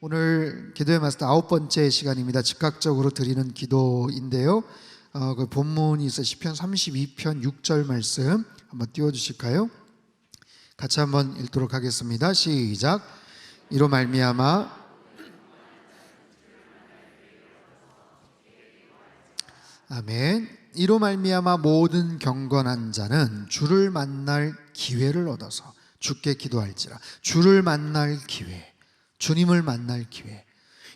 오늘 기도의 마스터 9번째 시간입니다. 즉각적으로 드리는 기도인데요. 그 본문이 있어 시편 32편 6절 말씀 한번 띄워주실까요? 같이 한번 읽도록 하겠습니다. 시작. 이로 말미암아 아멘. 이로 말미암아 모든 경건한 자는 주를 만날 기회를 얻어서 주께 기도할지라. 주를 만날 기회, 주님을 만날 기회.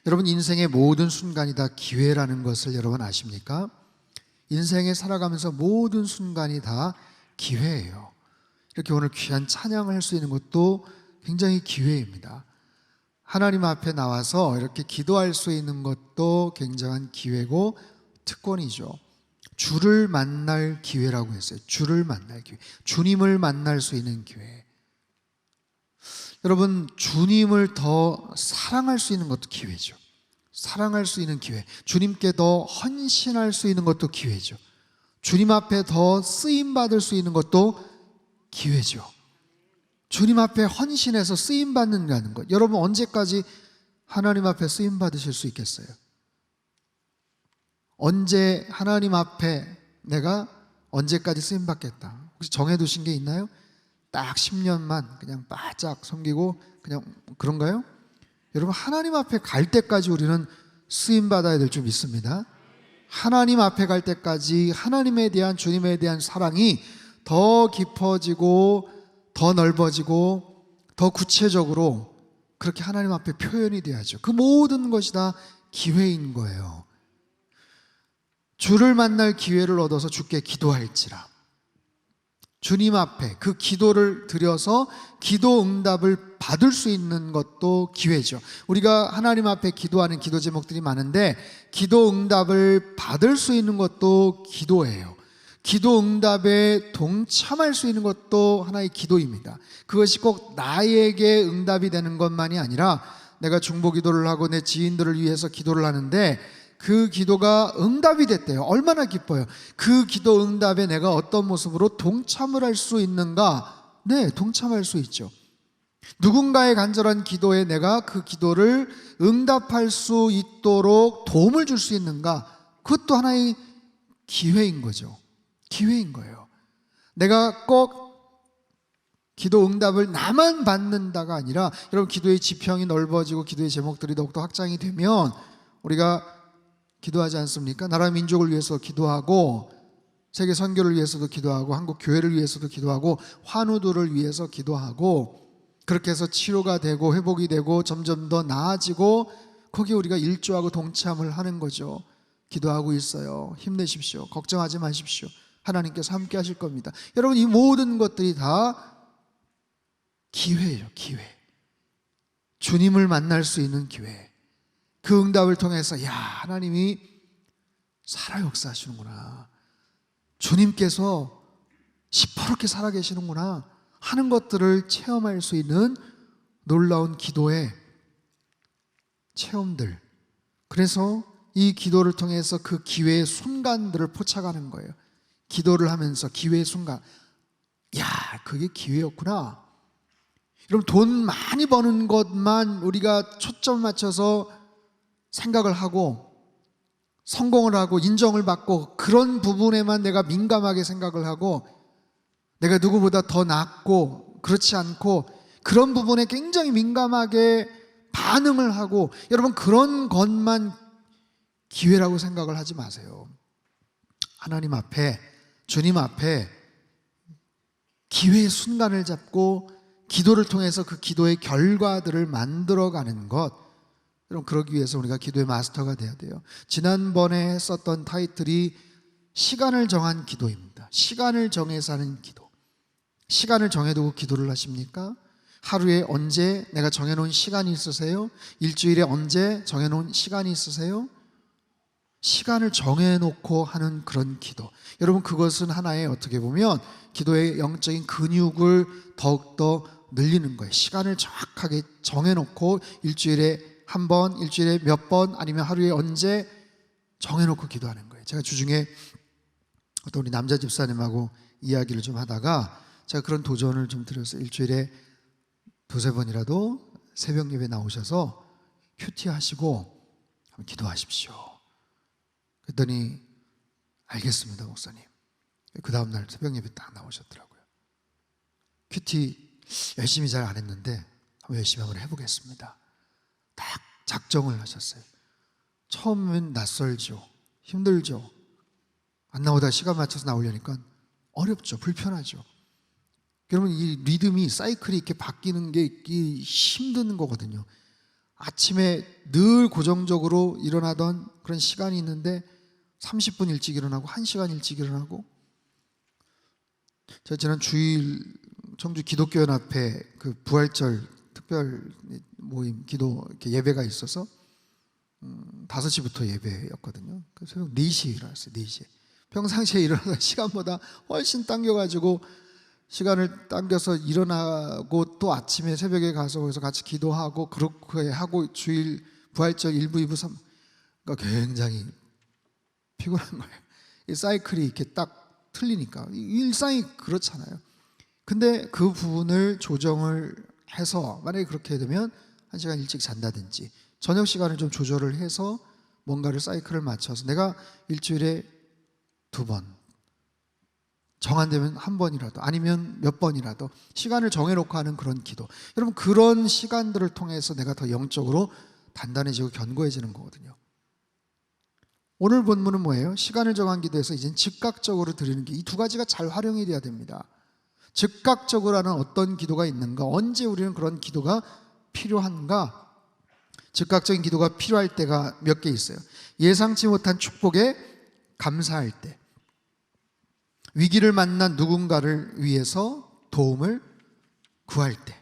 여러분, 인생의 모든 순간이 다 기회라는 것을 여러분 아십니까? 인생에 살아가면서 모든 순간이 다 기회예요. 이렇게 오늘 귀한 찬양을 할 수 있는 것도 굉장히 기회입니다. 하나님 앞에 나와서 이렇게 기도할 수 있는 것도 굉장한 기회고 특권이죠. 주를 만날 기회라고 했어요. 주를 만날 기회, 주님을 만날 수 있는 기회. 여러분, 주님을 더 사랑할 수 있는 것도 기회죠. 사랑할 수 있는 기회, 주님께 더 헌신할 수 있는 것도 기회죠. 주님 앞에 더 쓰임받을 수 있는 것도 기회죠. 주님 앞에 헌신해서 쓰임받는다는 것, 여러분 언제까지 하나님 앞에 쓰임받으실 수 있겠어요? 언제 하나님 앞에 내가 언제까지 쓰임받겠다, 혹시 정해두신 게 있나요? 딱 10년만 그냥 바짝 섬기고 그냥 그런가요? 여러분, 하나님 앞에 갈 때까지 우리는 쓰임받아야 될 줄 믿습니다. 하나님 앞에 갈 때까지 하나님에 대한, 주님에 대한 사랑이 더 깊어지고 더 넓어지고 더 구체적으로 그렇게 하나님 앞에 표현이 돼야죠. 그 모든 것이 다 기회인 거예요. 주를 만날 기회를 얻어서 주께 기도할지라. 주님 앞에 그 기도를 드려서 기도 응답을 받을 수 있는 것도 기회죠. 우리가 하나님 앞에 기도하는 기도 제목들이 많은데 기도 응답을 받을 수 있는 것도 기도예요. 기도 응답에 동참할 수 있는 것도 하나의 기도입니다. 그것이 꼭 나에게 응답이 되는 것만이 아니라 내가 중보 기도를 하고 내 지인들을 위해서 기도를 하는데 그 기도가 응답이 됐대요. 얼마나 기뻐요. 그 기도 응답에 내가 어떤 모습으로 동참을 할 수 있는가? 네, 동참할 수 있죠. 누군가의 간절한 기도에 내가 그 기도를 응답할 수 있도록 도움을 줄 수 있는가? 그것도 하나의 기회인 거죠. 기회인 거예요. 내가 꼭 기도 응답을 나만 받는다가 아니라, 여러분, 기도의 지평이 넓어지고 기도의 제목들이 더욱더 확장이 되면 우리가 기도하지 않습니까? 나라 민족을 위해서 기도하고 세계 선교를 위해서도 기도하고 한국 교회를 위해서도 기도하고 환우들을 위해서 기도하고, 그렇게 해서 치료가 되고 회복이 되고 점점 더 나아지고 거기에 우리가 일조하고 동참을 하는 거죠. 기도하고 있어요. 힘내십시오. 걱정하지 마십시오. 하나님께서 함께 하실 겁니다. 여러분, 이 모든 것들이 다 기회예요. 기회. 주님을 만날 수 있는 기회. 그 응답을 통해서 야, 하나님이 살아 역사하시는구나, 주님께서 시퍼렇게 살아계시는구나 하는 것들을 체험할 수 있는 놀라운 기도의 체험들. 그래서 이 기도를 통해서 그 기회의 순간들을 포착하는 거예요. 기도를 하면서 기회의 순간, 야, 그게 기회였구나. 여러분, 돈 많이 버는 것만 우리가 초점 맞춰서 생각을 하고 성공을 하고 인정을 받고 그런 부분에만 내가 민감하게 생각을 하고, 내가 누구보다 더 낫고 그렇지 않고 그런 부분에 굉장히 민감하게 반응을 하고, 여러분, 그런 것만 기회라고 생각을 하지 마세요. 하나님 앞에, 주님 앞에 기회의 순간을 잡고 기도를 통해서 그 기도의 결과들을 만들어가는 것, 여러분, 그러기 위해서 우리가 기도의 마스터가 돼야 돼요. 지난번에 썼던 타이틀이 시간을 정한 기도입니다. 시간을 정해서 하는 기도. 시간을 정해두고 기도를 하십니까? 하루에 언제 내가 정해놓은 시간이 있으세요? 일주일에 언제 정해놓은 시간이 있으세요? 시간을 정해놓고 하는 그런 기도, 여러분, 그것은 하나의, 어떻게 보면 기도의 영적인 근육을 더욱더 늘리는 거예요. 시간을 정확하게 정해놓고 일주일에 한 번, 일주일에 몇 번, 아니면 하루에 언제 정해놓고 기도하는 거예요. 제가 주중에 어떤 우리 남자 집사님하고 이야기를 좀 하다가 제가 그런 도전을 좀 드렸어요. 일주일에 두세 번이라도 새벽 예배 나오셔서 큐티 하시고 한번 기도하십시오. 그랬더니 알겠습니다, 목사님. 그 다음날 새벽 예배 딱 나오셨더라고요. 큐티 열심히 잘 안 했는데 열심히 한번 해보겠습니다. 딱 작정을 하셨어요. 처음엔 낯설죠, 힘들죠. 안 나오다가 시간 맞춰서 나오려니까 어렵죠, 불편하죠. 여러분, 이 리듬이, 사이클이 이렇게 바뀌는 게 힘든 거거든요. 아침에 늘 고정적으로 일어나던 그런 시간이 있는데 30분 일찍 일어나고 1시간 일찍 일어나고. 제가 지난 주일 청주 기독교연합회 그 부활절 특별 모임 기도 예배가 있어서 5시부터 예배였거든요. 그래서 새벽 4시에 일어났어요. 4시에. 평상시에 일어나던 시간보다 훨씬 당겨가지고 시간을 당겨서 일어나고 또 아침에 새벽에 가서 거기서 같이 기도하고 그렇게 하고 주일 부활절 1부, 2부, 3 그러니까 굉장히 피곤한 거예요. 이 사이클이 이렇게 딱 틀리니까. 일상이 그렇잖아요. 근데 그 부분을 조정을 해서 만약에 그렇게 되면 1시간 일찍 잔다든지 저녁 시간을 좀 조절을 해서 뭔가를 사이클을 맞춰서 내가 일주일에 2번, 정 안 되면 1번이라도 아니면 몇 번이라도 시간을 정해놓고 하는 그런 기도. 여러분, 그런 시간들을 통해서 내가 더 영적으로 단단해지고 견고해지는 거거든요. 오늘 본문은 뭐예요? 시간을 정한 기도에서 이젠 즉각적으로 드리는 게, 이 두 가지가 잘 활용이 돼야 됩니다. 즉각적으로 하는 어떤 기도가 있는가, 언제 우리는 그런 기도가 필요한가. 즉각적인 기도가 필요할 때가 몇 개 있어요. 예상치 못한 축복에 감사할 때, 위기를 만난 누군가를 위해서 도움을 구할 때,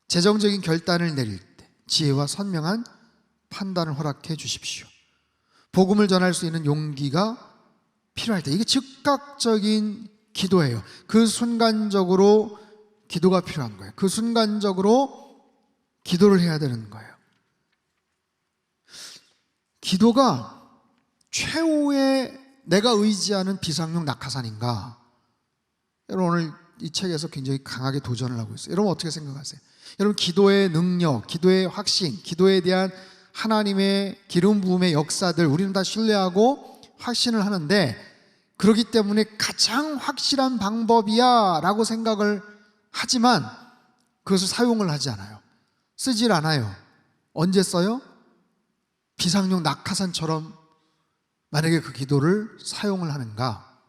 재정적인 결단을 내릴 때 지혜와 선명한 판단을 허락해 주십시오. 복음을 전할 수 있는 용기가 필요할 때, 이게 즉각적인 기도예요. 그 순간적으로 기도가 필요한 거예요. 그 순간적으로 기도를 해야 되는 거예요. 기도가 최후의 내가 의지하는 비상용 낙하산인가? 여러분, 오늘 이 책에서 굉장히 강하게 도전을 하고 있어요. 여러분, 어떻게 생각하세요? 여러분, 기도의 능력, 기도의 확신, 기도에 대한 하나님의 기름 부음의 역사들 우리는 다 신뢰하고 확신을 하는데, 그렇기 때문에 가장 확실한 방법이야 라고 생각을 하지만 그것을 사용을 하지 않아요. 쓰질 않아요. 언제 써요? 비상용 낙하산처럼 만약에 그 기도를 사용을 하는가?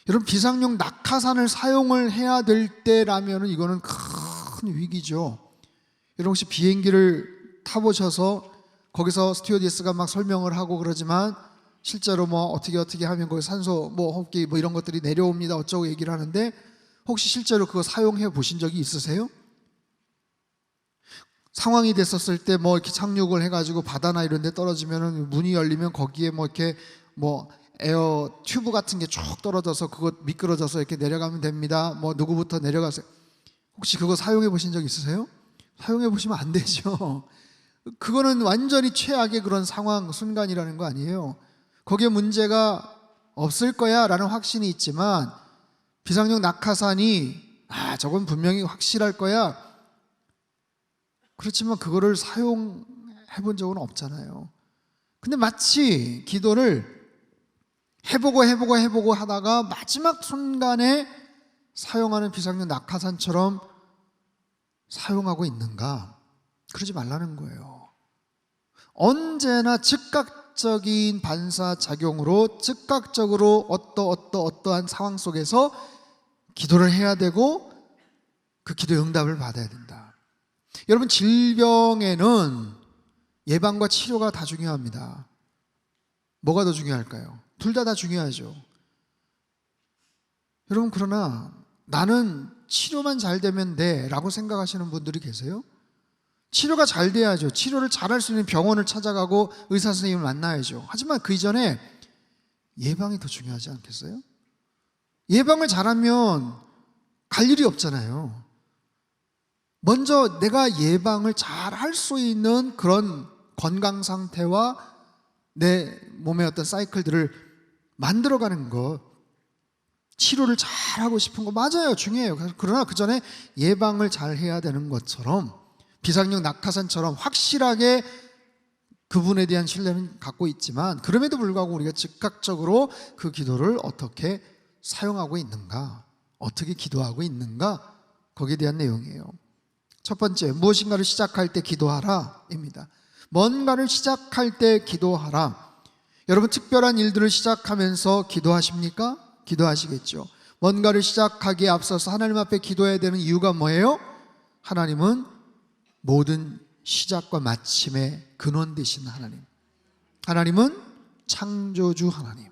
여러분, 비상용 낙하산을 사용을 해야 될 때라면 이거는 큰 위기죠. 여러분, 혹시 비행기를 타보셔서 거기서 스튜어디스가 막 설명을 하고 그러지만 실제로 뭐 어떻게 하면 거기 산소 뭐 호흡기 뭐 이런 것들이 내려옵니다 어쩌고 얘기를 하는데, 혹시 실제로 그거 사용해 보신 적이 있으세요? 상황이 됐었을 때 뭐 이렇게 착륙을 해가지고 바다나 이런 데 떨어지면은 문이 열리면 거기에 뭐 이렇게 뭐 에어 튜브 같은 게 쭉 떨어져서 그거 미끄러져서 이렇게 내려가면 됩니다. 뭐 누구부터 내려가세요. 혹시 그거 사용해 보신 적 있으세요? 사용해 보시면 안 되죠. 그거는 완전히 최악의 그런 상황, 순간이라는 거 아니에요. 거기에 문제가 없을 거야 라는 확신이 있지만, 비상용 낙하산이 저건 분명히 확실할 거야, 그렇지만 그거를 사용해 본 적은 없잖아요. 근데 마치 기도를 해보고 하다가 마지막 순간에 사용하는 비상용 낙하산처럼 사용하고 있는가? 그러지 말라는 거예요. 언제나 즉각적인 반사작용으로 즉각적으로 어떠한 상황 속에서 기도를 해야 되고 그 기도의 응답을 받아야 된다. 여러분, 질병에는 예방과 치료가 다 중요합니다. 뭐가 더 중요할까요? 둘 다 중요하죠. 여러분, 그러나 나는 치료만 잘 되면 돼 라고 생각하시는 분들이 계세요? 치료가 잘 돼야죠. 치료를 잘할 수 있는 병원을 찾아가고 의사 선생님을 만나야죠. 하지만 그 이전에 예방이 더 중요하지 않겠어요? 예방을 잘하면 갈 일이 없잖아요. 먼저 내가 예방을 잘 할 수 있는 그런 건강 상태와 내 몸의 어떤 사이클들을 만들어가는 것, 치료를 잘 하고 싶은 거 맞아요. 중요해요. 그러나 그 전에 예방을 잘 해야 되는 것처럼 비상용 낙하산처럼 확실하게 그분에 대한 신뢰는 갖고 있지만 그럼에도 불구하고 우리가 즉각적으로 그 기도를 어떻게 사용하고 있는가, 어떻게 기도하고 있는가, 거기에 대한 내용이에요. 첫 번째, 무엇인가를 시작할 때 기도하라 입니다. 뭔가를 시작할 때 기도하라. 여러분 특별한 일들을 시작하면서 기도하십니까? 기도하시겠죠. 뭔가를 시작하기에 앞서서 하나님 앞에 기도해야 되는 이유가 뭐예요? 하나님은 모든 시작과 마침의 근원 되신 하나님, 하나님은 창조주 하나님,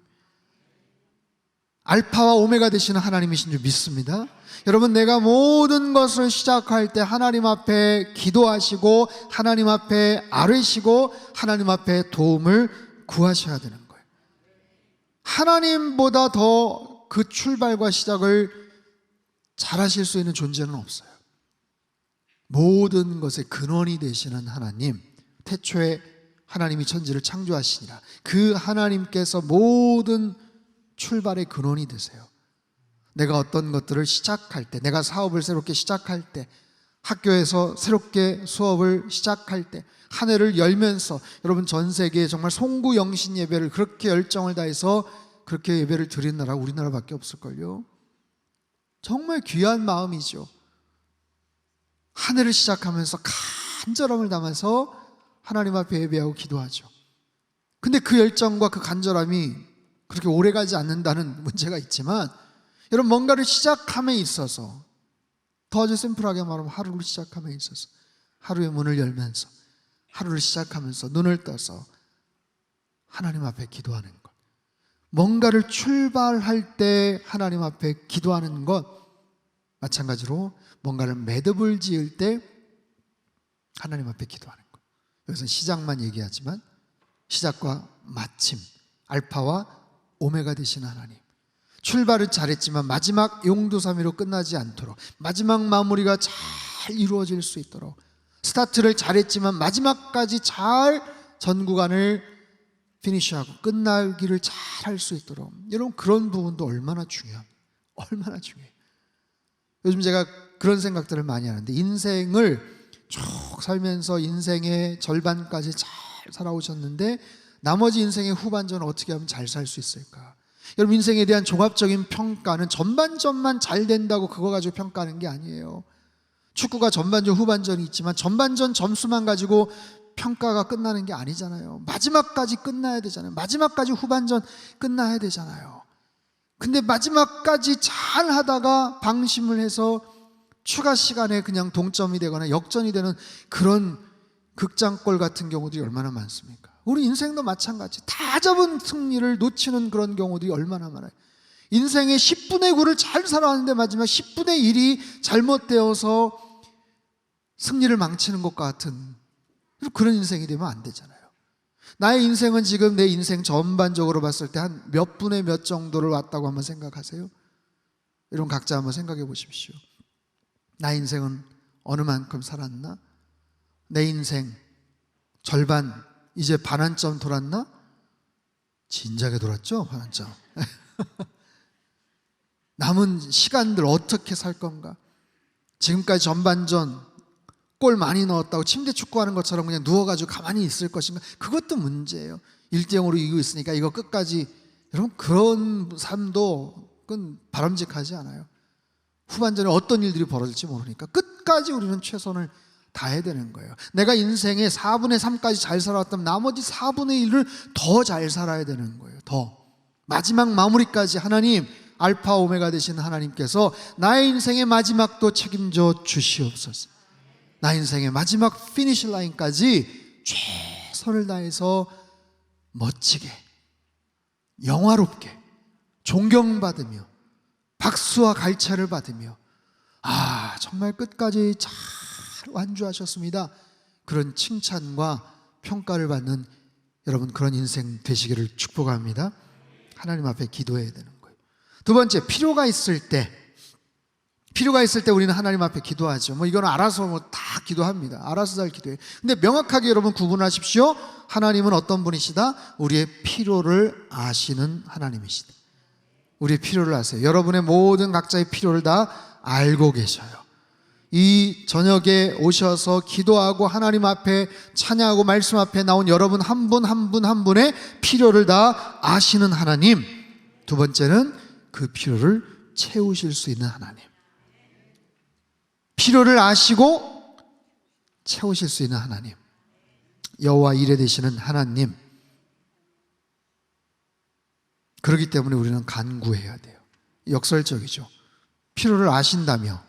알파와 오메가 되시는 하나님이신 줄 믿습니다. 여러분, 내가 모든 것을 시작할 때 하나님 앞에 기도하시고 하나님 앞에 아뢰시고 하나님 앞에 도움을 구하셔야 되는 거예요. 하나님보다 더 그 출발과 시작을 잘하실 수 있는 존재는 없어요. 모든 것의 근원이 되시는 하나님, 태초에 하나님이 천지를 창조하시니라. 그 하나님께서 모든 출발의 근원이 되세요. 내가 어떤 것들을 시작할 때, 내가 사업을 새롭게 시작할 때, 학교에서 새롭게 수업을 시작할 때, 한 해를 열면서 여러분 전 세계에 정말 송구 영신 예배를 그렇게 열정을 다해서 그렇게 예배를 드린 나라가 우리나라밖에 없을걸요. 정말 귀한 마음이죠. 한 해를 시작하면서 간절함을 담아서 하나님 앞에 예배하고 기도하죠. 근데 그 열정과 그 간절함이 그렇게 오래가지 않는다는 문제가 있지만, 여러분 뭔가를 시작함에 있어서, 더 아주 심플하게 말하면 하루를 시작함에 있어서, 하루의 문을 열면서 하루를 시작하면서 눈을 떠서 하나님 앞에 기도하는 것, 뭔가를 출발할 때 하나님 앞에 기도하는 것, 마찬가지로 뭔가를 매듭을 지을 때 하나님 앞에 기도하는 것. 여기서 시작만 얘기하지만 시작과 마침, 알파와 오메가 되시는 하나님, 출발은 잘했지만 마지막 용두사미로 끝나지 않도록, 마지막 마무리가 잘 이루어질 수 있도록, 스타트를 잘했지만 마지막까지 잘 전 구간을 피니시하고 끝나기를 잘 할 수 있도록, 여러분 그런 부분도 얼마나 중요합니다. 얼마나 중요해요. 요즘 제가 그런 생각들을 많이 하는데, 인생을 쭉 살면서 인생의 절반까지 잘 살아오셨는데 나머지 인생의 후반전을 어떻게 하면 잘 살 수 있을까? 여러분 인생에 대한 종합적인 평가는 전반전만 잘 된다고 그거 가지고 평가하는 게 아니에요. 축구가 전반전 후반전이 있지만 전반전 점수만 가지고 평가가 끝나는 게 아니잖아요. 마지막까지 끝나야 되잖아요. 마지막까지 후반전 끝나야 되잖아요. 근데 마지막까지 잘 하다가 방심을 해서 추가 시간에 그냥 동점이 되거나 역전이 되는 그런 극장골 같은 경우들이 얼마나 많습니까? 우리 인생도 마찬가지. 다 잡은 승리를 놓치는 그런 경우들이 얼마나 많아요. 인생의 10분의 9를 잘 살아왔는데 마지막 10분의 1이 잘못되어서 승리를 망치는 것과 같은 그런 인생이 되면 안 되잖아요. 나의 인생은 지금 내 인생 전반적으로 봤을 때 한 몇 분의 몇 정도를 왔다고 한번 생각하세요? 여러분 각자 한번 생각해 보십시오. 나의 인생은 어느 만큼 살았나? 내 인생 절반, 이제 반 한 점 돌았나? 진작에 돌았죠? 반 한 점. 남은 시간들 어떻게 살 건가? 지금까지 전반전 골 많이 넣었다고 침대 축구하는 것처럼 그냥 누워가지고 가만히 있을 것인가? 그것도 문제예요. 1대0으로 이기고 있으니까 이거 끝까지. 여러분 그런 삶도 그건 바람직하지 않아요. 후반전에 어떤 일들이 벌어질지 모르니까 끝까지 우리는 최선을 다해야 되는 거예요. 내가 인생의 4분의 3까지 잘 살아왔다면 나머지 4분의 1을 더 잘 살아야 되는 거예요. 더 마지막 마무리까지 하나님, 알파 오메가 되시는 하나님께서 나의 인생의 마지막도 책임져 주시옵소서. 나의 인생의 마지막 피니시 라인까지 최선을 다해서 멋지게, 영화롭게, 존경받으며 박수와 갈채를 받으며, 아 정말 끝까지 잘 완주하셨습니다, 그런 칭찬과 평가를 받는 여러분 그런 인생 되시기를 축복합니다. 하나님 앞에 기도해야 되는 거예요. 두 번째, 필요가 있을 때 우리는 하나님 앞에 기도하죠. 이거는 알아서 다 기도합니다. 알아서 잘 기도해요. 근데 명확하게 여러분 구분하십시오. 하나님은 어떤 분이시다? 우리의 필요를 아시는 하나님이시다. 우리의 필요를 아세요. 여러분의 모든 각자의 필요를 다 알고 계셔요. 이 저녁에 오셔서 기도하고 하나님 앞에 찬양하고 말씀 앞에 나온 여러분 한 분 한 분 한 분의 필요를 다 아시는 하나님. 두 번째는 그 필요를 채우실 수 있는 하나님. 필요를 아시고 채우실 수 있는 하나님. 여호와 이레 되시는 하나님. 그렇기 때문에 우리는 간구해야 돼요. 역설적이죠. 필요를 아신다며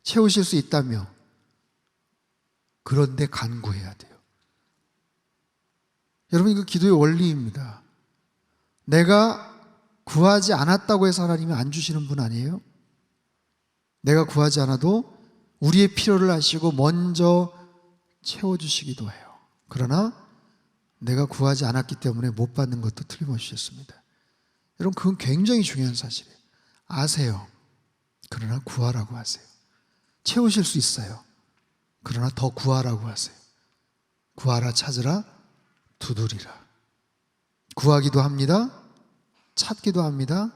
채우실 수 있다며 그런데 간구해야 돼요. 여러분, 이거 기도의 원리입니다. 내가 구하지 않았다고 해서 하나님이 안 주시는 분 아니에요? 내가 구하지 않아도 우리의 필요를 아시고 먼저 채워주시기도 해요. 그러나 내가 구하지 않았기 때문에 못 받는 것도 틀림없이 있습니다. 여러분, 그건 굉장히 중요한 사실이에요. 아세요. 그러나 구하라고 하세요. 채우실 수 있어요. 그러나 더 구하라고 하세요. 구하라, 찾으라, 두드리라. 구하기도 합니다. 찾기도 합니다.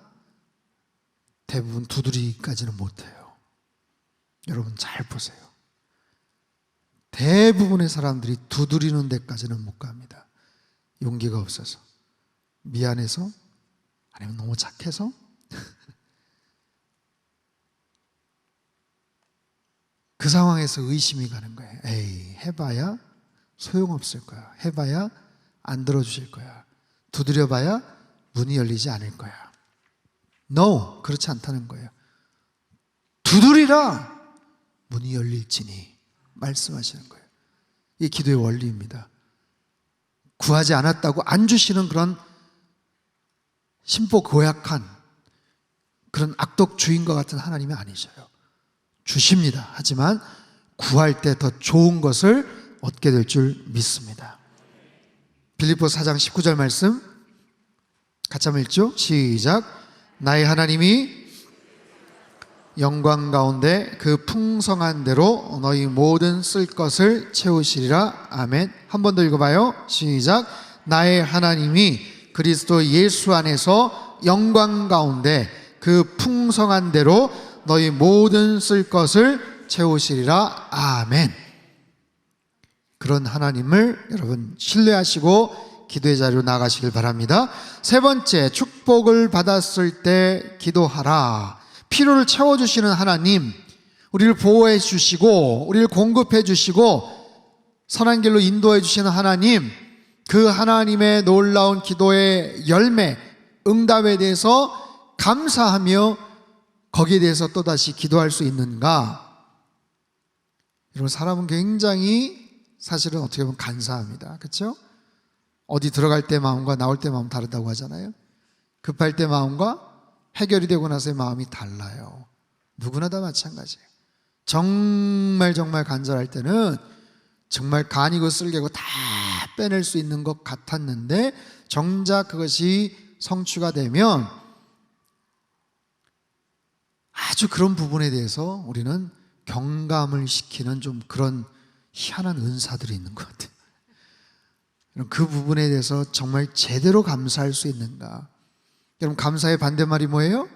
대부분 두드리기까지는 못해요. 여러분 잘 보세요. 대부분의 사람들이 두드리는 데까지는 못 갑니다. 용기가 없어서, 미안해서, 아니면 너무 착해서. 그 상황에서 의심이 가는 거예요. 에이, 해봐야 소용없을 거야. 해봐야 안 들어주실 거야. 두드려봐야 문이 열리지 않을 거야. No, 그렇지 않다는 거예요. 두드리라, 문이 열릴지니 말씀하시는 거예요. 이게 기도의 원리입니다. 구하지 않았다고 안 주시는 그런 심보 고약한 그런 악독주의인과 같은 하나님이 아니셔요. 주십니다. 하지만 구할 때 더 좋은 것을 얻게 될 줄 믿습니다. 빌립보서 4장 19절 말씀 같이 한번 읽죠. 시작. 나의 하나님이 영광 가운데 그 풍성한 대로 너희 모든 쓸 것을 채우시리라. 아멘. 한 번 더 읽어봐요. 시작. 나의 하나님이 그리스도 예수 안에서 영광 가운데 그 풍성한 대로 너희 모든 쓸 것을 채우시리라. 아멘. 그런 하나님을 여러분 신뢰하시고 기도의 자리로 나가시길 바랍니다. 세 번째, 축복을 받았을 때 기도하라. 필요를 채워주시는 하나님, 우리를 보호해 주시고 우리를 공급해 주시고 선한 길로 인도해 주시는 하나님, 그 하나님의 놀라운 기도의 열매, 응답에 대해서 감사하며 거기에 대해서 또다시 기도할 수 있는가? 여러분, 사람은 굉장히 사실은 어떻게 보면 간사합니다. 그렇죠? 어디 들어갈 때 마음과 나올 때 마음 다르다고 하잖아요. 급할 때 마음과 해결이 되고 나서의 마음이 달라요. 누구나 다 마찬가지예요. 정말 간절할 때는 정말 간이고 쓸개고 다 빼낼 수 있는 것 같았는데 정작 그것이 성취가 되면 아주 그런 부분에 대해서 우리는 경감을 시키는 좀 그런 희한한 은사들이 있는 것 같아요. 그 부분에 대해서 정말 제대로 감사할 수 있는가? 여러분, 감사의 반대말이 뭐예요?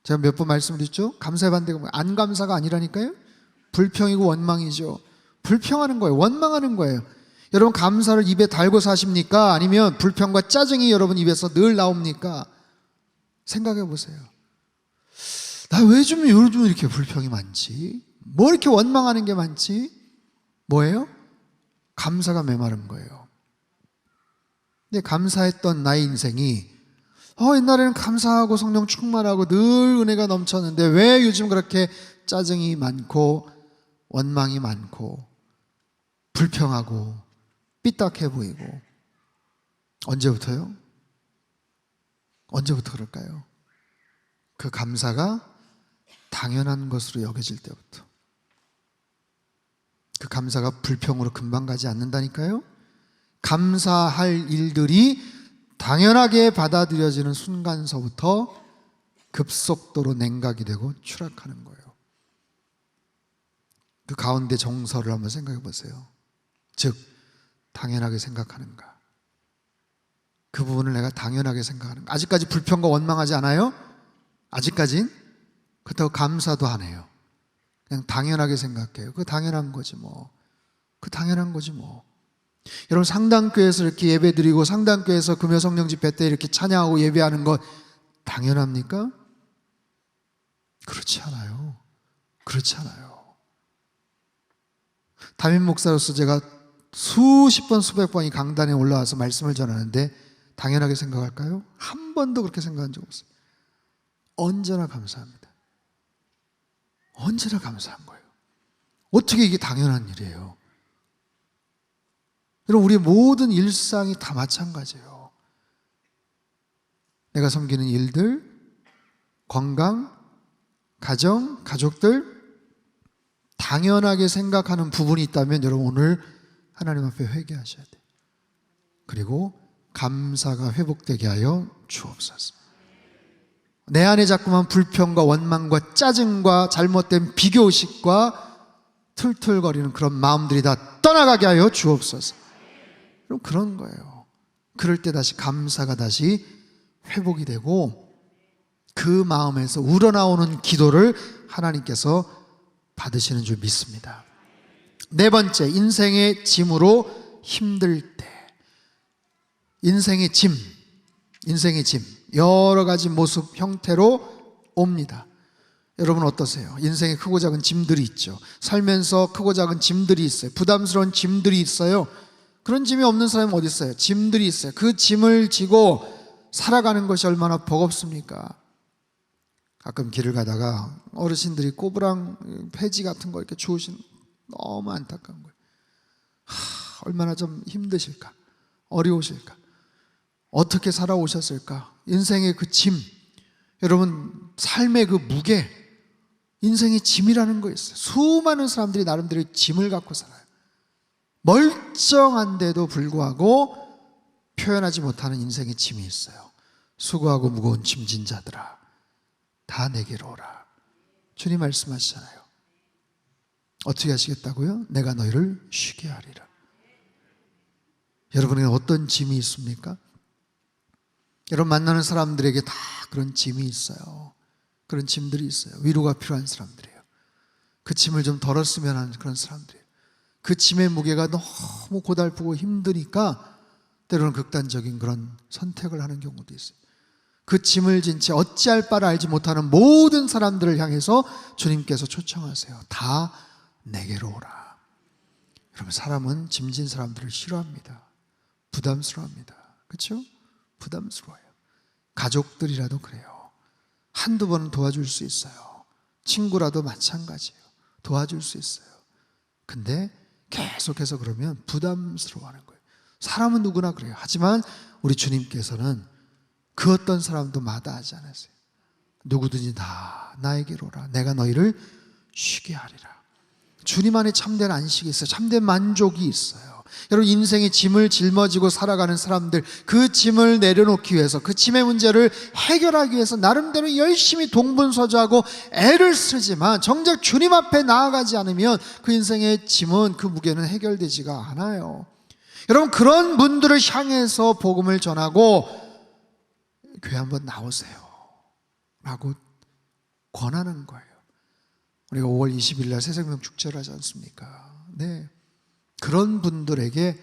제가 몇 번 말씀드렸죠? 감사의 반대가 뭐예요? 안 감사가 아니라니까요? 불평이고 원망이죠. 불평하는 거예요. 원망하는 거예요. 여러분, 감사를 입에 달고 사십니까? 아니면 불평과 짜증이 여러분 입에서 늘 나옵니까? 생각해 보세요. 나 왜 좀 요즘 이렇게 불평이 많지? 뭐 이렇게 원망하는 게 많지? 뭐예요? 감사가 메마른 거예요. 근데 감사했던 나의 인생이 옛날에는 감사하고 성령 충만하고 늘 은혜가 넘쳤는데 왜 요즘 그렇게 짜증이 많고 원망이 많고 불평하고 삐딱해 보이고? 언제부터요? 언제부터 그럴까요? 그 감사가 당연한 것으로 여겨질 때부터. 그 감사가 불평으로 금방 가지 않는다니까요. 감사할 일들이 당연하게 받아들여지는 순간서부터 급속도로 냉각이 되고 추락하는 거예요. 그 가운데 정서를 한번 생각해 보세요. 즉, 당연하게 생각하는가? 그 부분을 내가 당연하게 생각하는가? 아직까지 불평과 원망하지 않아요? 아직까진? 그렇다고 감사도 안 해요. 그냥 당연하게 생각해요. 그 당연한 거지 뭐. 그 당연한 거지 뭐. 여러분, 상당교회에서 이렇게 예배드리고 상당교회에서 금요성령 집회 때 이렇게 찬양하고 예배하는 것 당연합니까? 그렇지 않아요. 그렇지 않아요. 담임 목사로서 제가 수십 번 수백 번이 강단에 올라와서 말씀을 전하는데 당연하게 생각할까요? 한 번도 그렇게 생각한 적 없어요. 언제나 감사합니다. 언제나 감사한 거예요. 어떻게 이게 당연한 일이에요? 여러분, 우리의 모든 일상이 다 마찬가지예요. 내가 섬기는 일들, 건강, 가정, 가족들, 당연하게 생각하는 부분이 있다면 여러분 오늘 하나님 앞에 회개하셔야 돼요. 그리고 감사가 회복되게 하여 주옵소서. 내 안에 자꾸만 불평과 원망과 짜증과 잘못된 비교의식과 툴툴거리는 그런 마음들이 다 떠나가게 하여 주옵소서. 그럼 그런 거예요. 그럴 때 다시 감사가 다시 회복이 되고 그 마음에서 우러나오는 기도를 하나님께서 받으시는 줄 믿습니다. 네 번째, 인생의 짐으로 힘들 때. 인생의 짐 여러 가지 모습, 형태로 옵니다. 여러분 어떠세요? 인생에 크고 작은 짐들이 있죠. 살면서 크고 작은 짐들이 있어요. 부담스러운 짐들이 있어요. 그런 짐이 없는 사람이 어디 있어요? 짐들이 있어요. 그 짐을 지고 살아가는 것이 얼마나 버겁습니까? 가끔 길을 가다가 어르신들이 꼬부랑 폐지 같은 거 이렇게 주우시는, 너무 안타까운 거예요. 얼마나 좀 힘드실까, 어려우실까, 어떻게 살아오셨을까. 인생의 그 짐, 여러분 삶의 그 무게, 인생의 짐이라는 거 있어요. 수많은 사람들이 나름대로 짐을 갖고 살아요. 멀쩡한데도 불구하고 표현하지 못하는 인생의 짐이 있어요. 수고하고 무거운 짐진 자들아 다 내게로 오라. 주님 말씀하시잖아요. 어떻게 하시겠다고요? 내가 너희를 쉬게 하리라. 여러분에게 어떤 짐이 있습니까? 여러분 만나는 사람들에게 다 그런 짐이 있어요. 그런 짐들이 있어요. 위로가 필요한 사람들이에요. 그 짐을 좀 덜었으면 하는 그런 사람들이에요. 그 짐의 무게가 너무 고달프고 힘드니까 때로는 극단적인 그런 선택을 하는 경우도 있어요. 그 짐을 진 채 어찌할 바를 알지 못하는 모든 사람들을 향해서 주님께서 초청하세요. 다 내게로 오라. 여러분 사람은 짐진 사람들을 싫어합니다. 부담스러워합니다. 그렇죠? 부담스러워요. 가족들이라도 그래요. 한두 번은 도와줄 수 있어요. 친구라도 마찬가지예요. 도와줄 수 있어요. 근데 계속해서 그러면 부담스러워하는 거예요. 사람은 누구나 그래요. 하지만 우리 주님께서는 그 어떤 사람도 마다하지 않으세요. 누구든지 다 나에게로 오라. 내가 너희를 쉬게 하리라. 주님 안에 참된 안식이 있어요. 참된 만족이 있어요. 여러분 인생의 짐을 짊어지고 살아가는 사람들, 그 짐을 내려놓기 위해서, 그 짐의 문제를 해결하기 위해서 나름대로 열심히 동분서주하고 애를 쓰지만 정작 주님 앞에 나아가지 않으면 그 인생의 짐은, 그 무게는 해결되지가 않아요. 여러분 그런 분들을 향해서 복음을 전하고 교회 한번 나오세요 라고 권하는 거예요. 우리가 5월 20일 날 새생명 축제를 하지 않습니까? 네. 그런 분들에게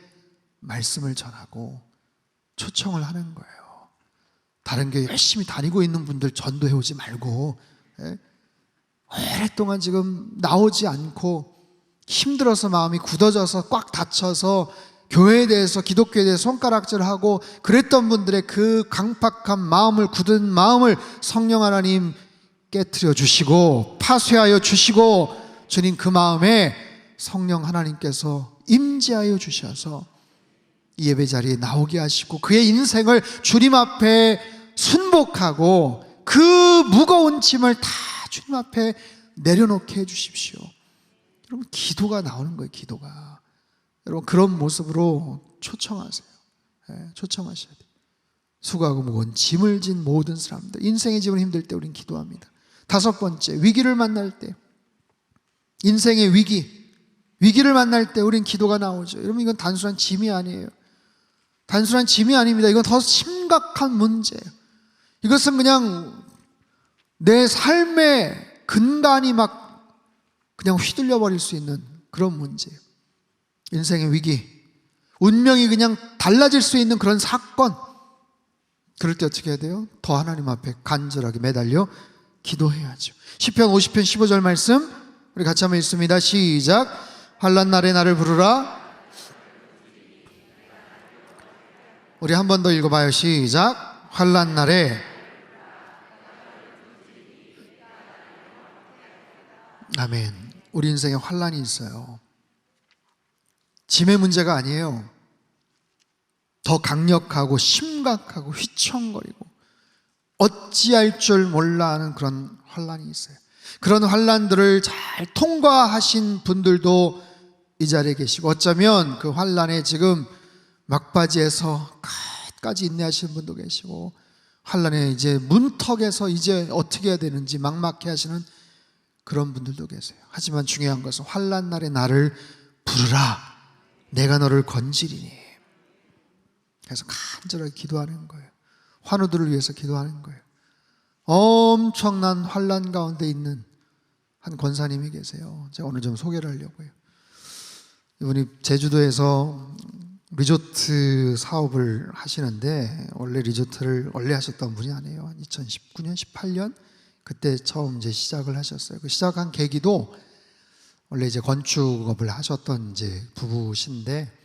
말씀을 전하고 초청을 하는 거예요. 다른 교회 열심히 다니고 있는 분들 전도해 오지 말고, 오랫동안 지금 나오지 않고 힘들어서 마음이 굳어져서 꽉 닫혀서 교회에 대해서, 기독교에 대해서 손가락질하고 그랬던 분들의 그 강팍한 마음을, 굳은 마음을 성령 하나님 깨트려 주시고 파쇄하여 주시고, 주님 그 마음에 성령 하나님께서 임재하여 주셔서 이 예배 자리에 나오게 하시고 그의 인생을 주님 앞에 순복하고 그 무거운 짐을 다 주님 앞에 내려놓게 해주십시오. 여러분 기도가 나오는 거예요. 기도가. 여러분 그런 모습으로 초청하세요. 초청하셔야 돼요. 수고하고 무거운 짐을 진 모든 사람들, 인생의 짐을 힘들 때 우리는 기도합니다. 다섯 번째, 위기를 만날 때, 인생의 위기를 만날 때 우린 기도가 나오죠. 여러분 이건 단순한 짐이 아니에요. 단순한 짐이 아닙니다. 이건 더 심각한 문제예요. 이것은 그냥 내 삶의 근간이 막 그냥 휘둘려 버릴 수 있는 그런 문제예요. 인생의 위기, 운명이 그냥 달라질 수 있는 그런 사건, 그럴 때 어떻게 해야 돼요? 더 하나님 앞에 간절하게 매달려 기도해야죠. 시편 50편 15절 말씀 우리 같이 한번 읽습니다. 시작. 환난 날에 나를 부르라. 우리 한 번 더 읽어봐요. 시작. 환난 날에. 아멘. 우리 인생에 환난이 있어요. 짐의 문제가 아니에요. 더 강력하고 심각하고 휘청거리고 어찌할 줄 몰라 하는 그런 환난이 있어요. 그런 환난들을 잘 통과하신 분들도 이 자리에 계시고, 어쩌면 그 환난에 지금 막바지에서 끝까지 인내하시는 분도 계시고, 환난에 이제 문턱에서 이제 어떻게 해야 되는지 막막해 하시는 그런 분들도 계세요. 하지만 중요한 것은 환난 날에 나를 부르라. 내가 너를 건지리니. 그래서 간절하게 기도하는 거예요. 환우들을 위해서 기도하는 거예요. 엄청난 환난 가운데 있는 한 권사님이 계세요. 제가 오늘 좀 소개를 하려고 해요. 이분이 제주도에서 리조트 사업을 하시는데, 원래 리조트를 원래 하셨던 분이 아니에요. 2019년, 18년 그때 처음 이제 시작을 하셨어요. 그 시작한 계기도 원래 이제 건축업을 하셨던 이제 부부신데,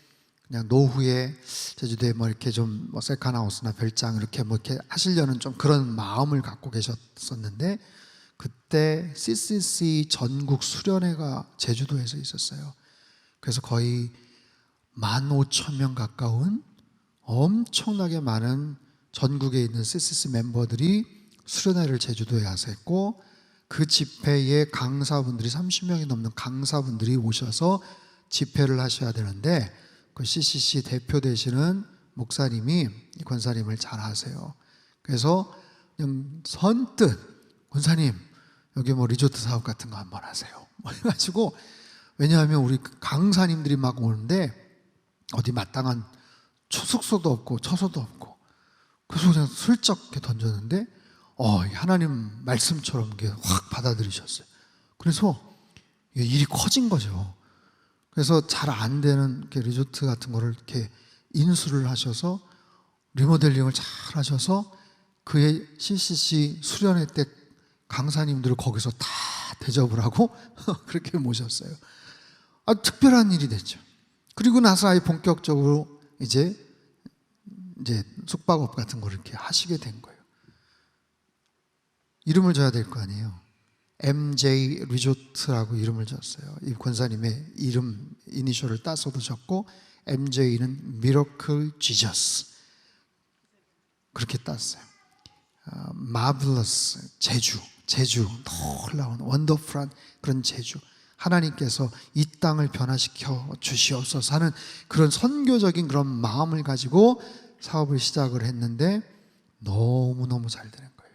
그냥 노후에 제주도에 뭐 이렇게 좀 뭐 세컨하우스나 별장 이렇게 뭐 이렇게 하시려는 좀 그런 마음을 갖고 계셨었는데, 그때 CCC 전국 수련회가 제주도에서 있었어요. 그래서 거의 15,000명 가까운 엄청나게 많은 전국에 있는 CCC 멤버들이 수련회를 제주도에 와서 했고, 그 집회에 강사분들이 30명이 넘는 강사분들이 오셔서 집회를 하셔야 되는데, 그 CCC 대표 되시는 목사님이 이 권사님을 잘 아세요. 그래서 그냥 선뜻 권사님 여기 뭐 리조트 사업 같은 거 한번 하세요 뭐 해가지고, 왜냐하면 우리 강사님들이 막 오는데 어디 마땅한 숙소도 없고 처소도 없고, 그래서 그냥 슬쩍 이렇게 던졌는데 하나님 말씀처럼 이게 확 받아들이셨어요. 그래서 일이 커진 거죠. 그래서 잘 안 되는 이렇게 리조트 같은 거를 이렇게 인수를 하셔서 리모델링을 잘 하셔서 그의 CCC 수련회 때 강사님들을 거기서 다 대접을 하고 그렇게 모셨어요. 특별한 일이 됐죠. 그리고 나서 아예 본격적으로 이제 숙박업 같은 거를 이렇게 하시게 된 거예요. 이름을 줘야 될 거 아니에요. MJ 리조트라고 이름을 줬어요. 이 권사님의 이름 이니셜을 따서도 적고, MJ는 미러클 지저스 그렇게 땄어요. 마블러스 제주 놀라운 원더풀한 그런 제주, 하나님께서 이 땅을 변화시켜 주시옵소서 하는 그런 선교적인 그런 마음을 가지고 사업을 시작을 했는데, 너무너무 잘 되는 거예요.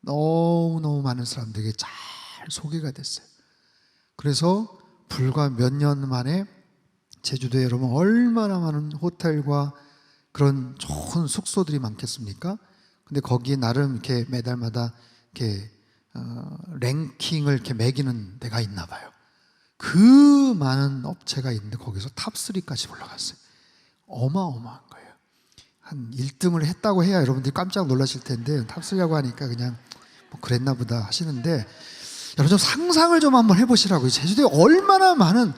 너무너무 많은 사람들에게 잘 소개가 됐어요. 그래서 불과 몇 년 만에 제주도에 여러분 얼마나 많은 호텔과 그런 좋은 숙소들이 많겠습니까? 근데 거기에 나름 이렇게 매달마다 이렇게 랭킹을 이렇게 매기는 데가 있나 봐요. 그 많은 업체가 있는데 거기서 탑3까지 올라갔어요. 어마어마한 거예요. 한 1등을 했다고 해야 여러분들이 깜짝 놀라실 텐데, 탑3라고 하니까 그냥 뭐 그랬나 보다 하시는데, 여러분 좀 상상을 좀 한번 해보시라고요. 제주도에 얼마나 많은,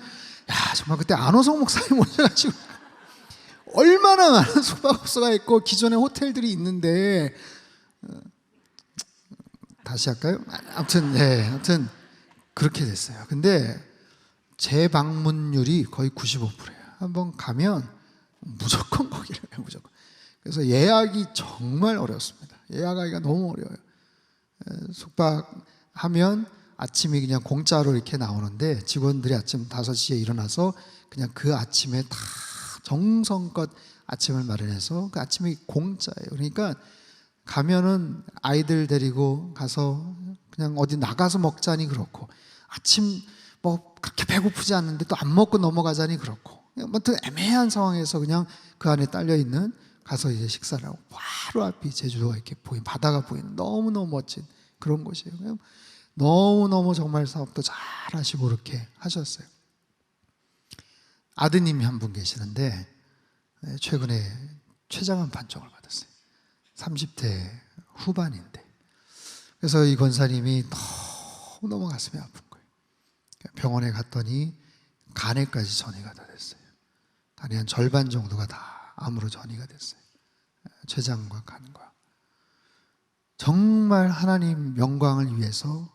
정말 그때 안호성 목사님 오셔가지고 얼마나 많은 숙박업소가 있고 기존에 호텔들이 있는데, 다시 할까요? 아무튼 그렇게 됐어요. 근데 재방문율이 거의 95%예요. 한번 가면 무조건 거기를 해요. 무조건. 그래서 예약이 정말 어렵습니다. 예약하기가 너무 어려워요. 숙박하면 아침이 그냥 공짜로 이렇게 나오는데, 직원들이 아침 5시에 일어나서 그냥 그 아침에 다 정성껏 아침을 마련해서 그 아침이 공짜예요. 그러니까 가면은 아이들 데리고 가서 그냥 어디 나가서 먹자니 그렇고, 아침 뭐 그렇게 배고프지 않는데 또 안 먹고 넘어가자니 그렇고, 아무튼 애매한 상황에서 그냥 그 안에 딸려 있는 가서 이제 식사를 하고, 바로 앞이 제주도가 이렇게 바다가 보이는 너무너무 멋진 그런 곳이에요. 너무너무 정말 사업도 잘 하시고 그렇게 하셨어요. 아드님이 한 분 계시는데 최근에 췌장암 판정을 받았어요. 30대 후반인데. 그래서 이 권사님이 너무너무 가슴이 아픈 거예요. 병원에 갔더니 간에까지 전이가 다 됐어요. 간의 한 절반 정도가 다 암으로 전이가 됐어요. 췌장과 간과. 정말 하나님 영광을 위해서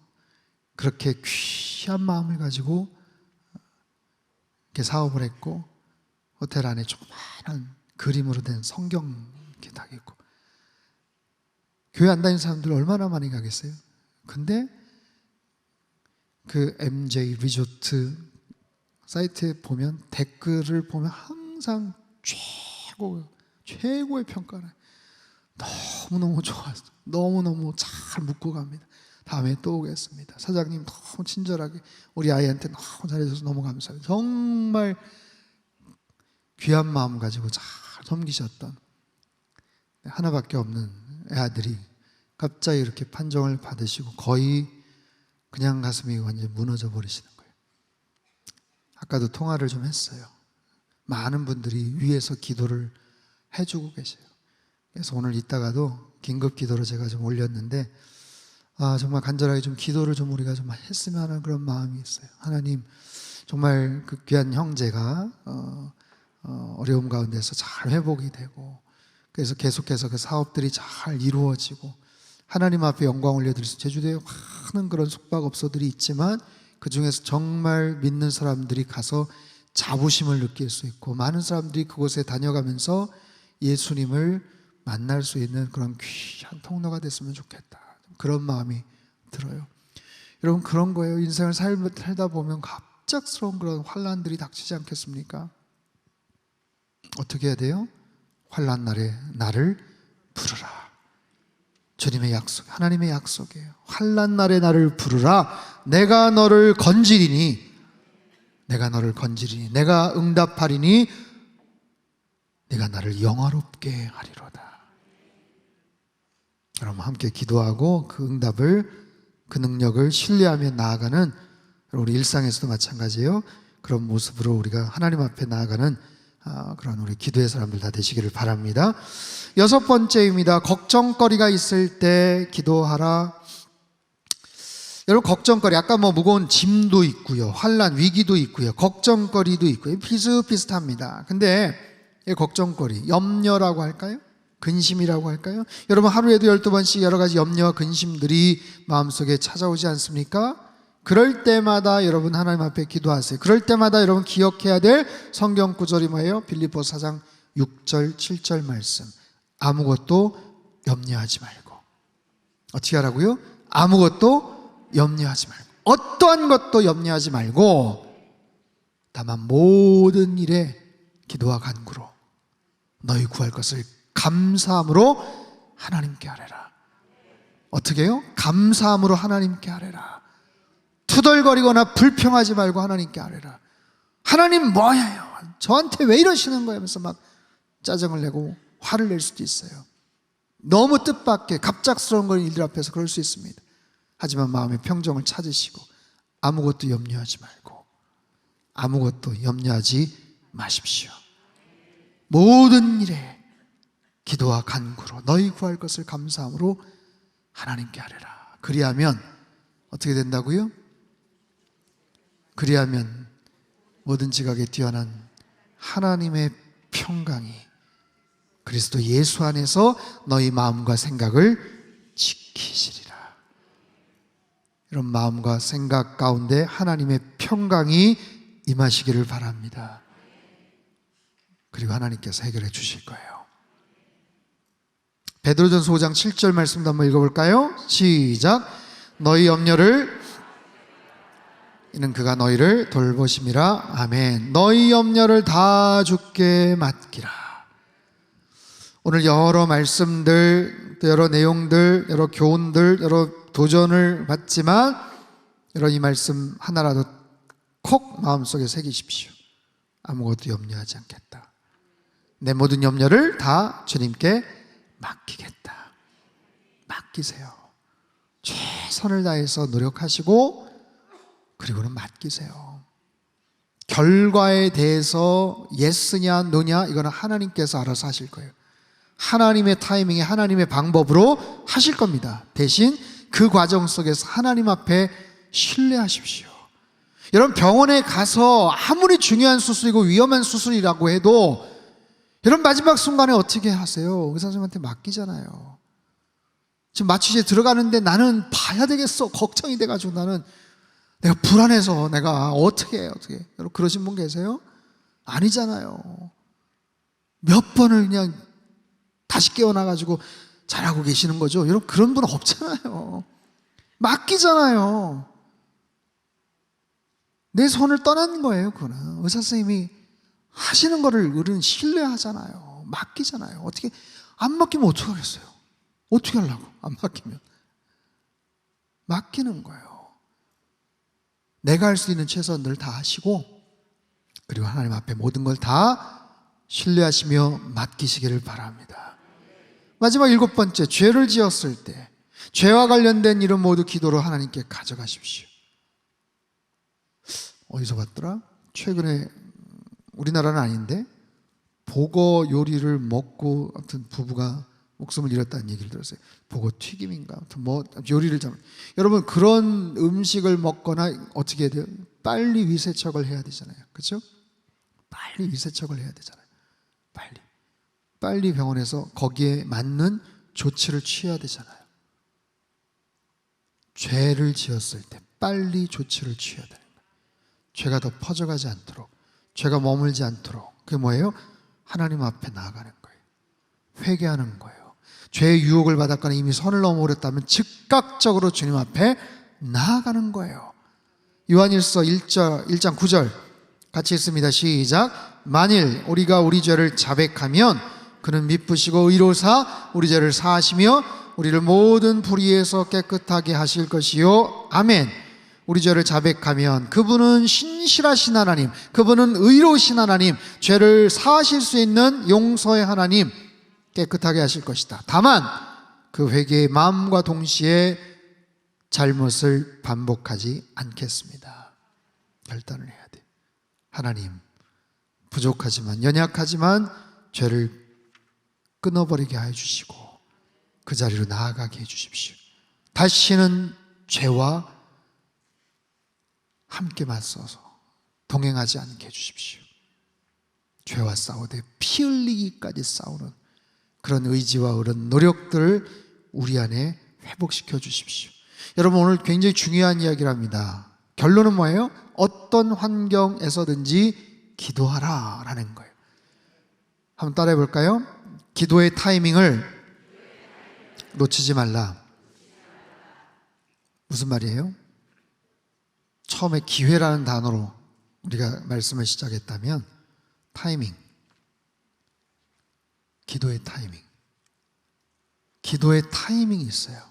그렇게 귀한 마음을 가지고 이렇게 사업을 했고, 호텔 안에 조그마한 그림으로 된 성경 이렇게 딱 있고, 교회 안 다니는 사람들 얼마나 많이 가겠어요? 근데 그 MJ 리조트 사이트에 보면 댓글을 보면 항상 최고의 평가를, 너무너무 좋았어, 너무너무 잘 묵고 갑니다, 다음에 또 오겠습니다, 사장님 너무 친절하게 우리 아이한테 너무 잘해줘서 너무 감사해요, 정말 귀한 마음 가지고 잘 섬기셨던 하나밖에 없는 아들이 갑자기 이렇게 판정을 받으시고 거의 그냥 가슴이 완전히 무너져 버리시는 거예요. 아까도 통화를 좀 했어요. 많은 분들이 위에서 기도를 해주고 계세요. 그래서 오늘 이따가도 긴급 기도로 제가 좀 올렸는데, 정말 간절하게 좀 기도를 좀 우리가 좀 했으면 하는 그런 마음이 있어요. 하나님, 정말 그 귀한 형제가 어려움 가운데서 잘 회복이 되고, 그래서 계속해서 그 사업들이 잘 이루어지고 하나님 앞에 영광 올려드릴 수, 제주도에 많은 그런 숙박업소들이 있지만 그 중에서 정말 믿는 사람들이 가서 자부심을 느낄 수 있고, 많은 사람들이 그곳에 다녀가면서 예수님을 만날 수 있는 그런 귀한 통로가 됐으면 좋겠다, 그런 마음이 들어요. 여러분, 그런 거예요. 인생을 살다 보면 갑작스러운 그런 환난들이 닥치지 않겠습니까? 어떻게 해야 돼요? 환난 날에 나를 부르라. 주님의 약속, 하나님의 약속이에요. 환난 날에 나를 부르라. 내가 너를 건지리니, 내가 응답하리니, 내가 나를 영화롭게 하리로다. 여러분, 함께 기도하고 그 응답을, 그 능력을 신뢰하며 나아가는, 우리 일상에서도 마찬가지예요. 그런 모습으로 우리가 하나님 앞에 나아가는 그런 우리 기도의 사람들 다 되시기를 바랍니다. 6번째입니다. 걱정거리가 있을 때 기도하라. 여러분, 걱정거리, 아까 무거운 짐도 있고요, 환난, 위기도 있고요, 걱정거리도 있고요. 비슷비슷합니다. 근데 이 걱정거리, 염려라고 할까요? 근심이라고 할까요? 여러분, 하루에도 12번씩 여러 가지 염려와 근심들이 마음속에 찾아오지 않습니까? 그럴 때마다 여러분 하나님 앞에 기도하세요. 그럴 때마다 여러분 기억해야 될 성경 구절이 뭐예요? 빌립보서 4장 6절 7절 말씀. 아무것도 염려하지 말고. 어떻게 하라고요? 아무것도 염려하지 말고, 어떠한 것도 염려하지 말고, 다만 모든 일에 기도와 간구로 너희 구할 것을 감사함으로 하나님께 아뢰라. 어떻게 해요? 감사함으로 하나님께 아뢰라. 투덜거리거나 불평하지 말고 하나님께 아뢰라. 하나님 뭐예요? 저한테 왜 이러시는 거예요? 하면서 막 짜증을 내고 화를 낼 수도 있어요. 너무 뜻밖의 갑작스러운 걸 일들 앞에서 그럴 수 있습니다. 하지만 마음의 평정을 찾으시고 아무것도 염려하지 말고, 아무것도 염려하지 마십시오. 모든 일에 기도와 간구로 너희 구할 것을 감사함으로 하나님께 아뢰라. 그리하면 어떻게 된다고요? 그리하면 모든 지각에 뛰어난 하나님의 평강이 그리스도 예수 안에서 너희 마음과 생각을 지키시리라. 이런 마음과 생각 가운데 하나님의 평강이 임하시기를 바랍니다. 그리고 하나님께서 해결해 주실 거예요. 베드로전서 5장 7절 말씀도 한번 읽어볼까요? 시작. 너희 염려를, 이는 그가 너희를 돌보심이라. 아멘. 너희 염려를 다 주께 맡기라. 오늘 여러 말씀들, 여러 내용들, 여러 교훈들, 여러 도전을 받지만 여러분, 이 말씀 하나라도 콕 마음속에 새기십시오. 아무것도 염려하지 않겠다. 내 모든 염려를 다 주님께 맡기겠다. 맡기세요. 최선을 다해서 노력하시고 그리고는 맡기세요. 결과에 대해서 예스냐 노냐 이거는 하나님께서 알아서 하실 거예요. 하나님의 타이밍에 하나님의 방법으로 하실 겁니다. 대신 그 과정 속에서 하나님 앞에 신뢰하십시오. 여러분, 병원에 가서 아무리 중요한 수술이고 위험한 수술이라고 해도 여러분 마지막 순간에 어떻게 하세요? 의사 선생님한테 맡기잖아요. 지금 마취제 들어가는데 나는 봐야 되겠어 걱정이 돼가지고 나는 내가 불안해서 내가 어떻게 여러분 그러신 분 계세요? 아니잖아요. 몇 번을 그냥 다시 깨어나가지고 잘하고 계시는 거죠. 여러분 그런 분 없잖아요. 맡기잖아요. 내 손을 떠난 거예요. 그거는 의사 선생님이 하시는 거를 우리는 신뢰하잖아요. 맡기잖아요. 어떻게 안 맡기면 어떻게 하겠어요? 어떻게 하려고? 안 맡기면 맡기는 거예요. 내가 할 수 있는 최선을 다 하시고 그리고 하나님 앞에 모든 걸 다 신뢰하시며 맡기시기를 바랍니다. 마지막 7번째, 죄를 지었을 때 죄와 관련된 일은 모두 기도로 하나님께 가져가십시오. 어디서 봤더라? 최근에 우리나라는 아닌데 보거 요리를 먹고 아무튼 부부가 목숨을 잃었다는 얘기를 들었어요. 보고 튀김인가 아무튼 뭐 요리를 여러분 그런 음식을 먹거나 어떻게 해야 돼요? 빨리 위세척을 해야 되잖아요. 그렇죠? 빨리 위세척을 해야 되잖아요. 빨리 병원에서 거기에 맞는 조치를 취해야 되잖아요. 죄를 지었을 때 빨리 조치를 취해야 됩니다. 죄가 더 퍼져가지 않도록, 죄가 머물지 않도록. 그게 뭐예요? 하나님 앞에 나아가는 거예요. 회개하는 거예요. 죄의 유혹을 받았거나 이미 선을 넘어버렸다면 즉각적으로 주님 앞에 나아가는 거예요. 요한일서 1장 9절 같이 읽습니다. 시작. 만일 우리가 우리 죄를 자백하면 그는 미쁘시고 의로사 우리 죄를 사하시며 우리를 모든 불의에서 깨끗하게 하실 것이요. 아멘. 우리 죄를 자백하면 그분은 신실하신 하나님, 그분은 의로우신 하나님, 죄를 사하실 수 있는 용서의 하나님, 깨끗하게 하실 것이다. 다만 그 회개의 마음과 동시에 잘못을 반복하지 않겠습니다. 결단을 해야 돼. 하나님, 부족하지만 연약하지만 죄를 끊어버리게 해주시고 그 자리로 나아가게 해주십시오. 다시는 죄와 함께 맞서서 동행하지 않게 해주십시오. 죄와 싸우되 피 흘리기까지 싸우는 그런 의지와 그런 노력들을 우리 안에 회복시켜 주십시오. 여러분 오늘 굉장히 중요한 이야기를 합니다. 결론은 뭐예요? 어떤 환경에서든지 기도하라 라는 거예요. 한번 따라해 볼까요? 기도의 타이밍을 놓치지 말라. 무슨 말이에요? 처음에 기회라는 단어로 우리가 말씀을 시작했다면 타이밍, 기도의 타이밍. 기도의 타이밍이 있어요.